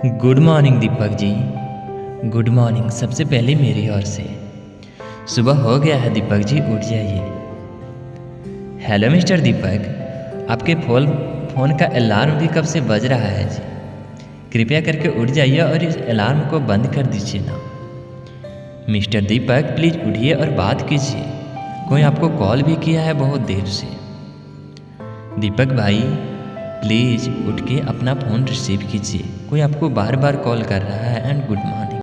Good morning Deepak ji. Good morning. सबसे पहले मेरी ओर से सुबह हो गया है दीपक जी, उठ जाइए। हेलो मिस्टर दीपक, आपके फ़ोन का अलार्म भी कब से बज रहा है जी। कृपया करके उठ जाइए और इस अलार्म को बंद कर दीजिए ना। मिस्टर दीपक प्लीज़ उठिए और बात कीजिए। कोई आपको कॉल भी किया है बहुत देर से। दीपक भाई प्लीज़ उठ के अपना फ़ोन रिसीव कीजिए, कोई आपको बार बार कॉल कर रहा है। And good morning.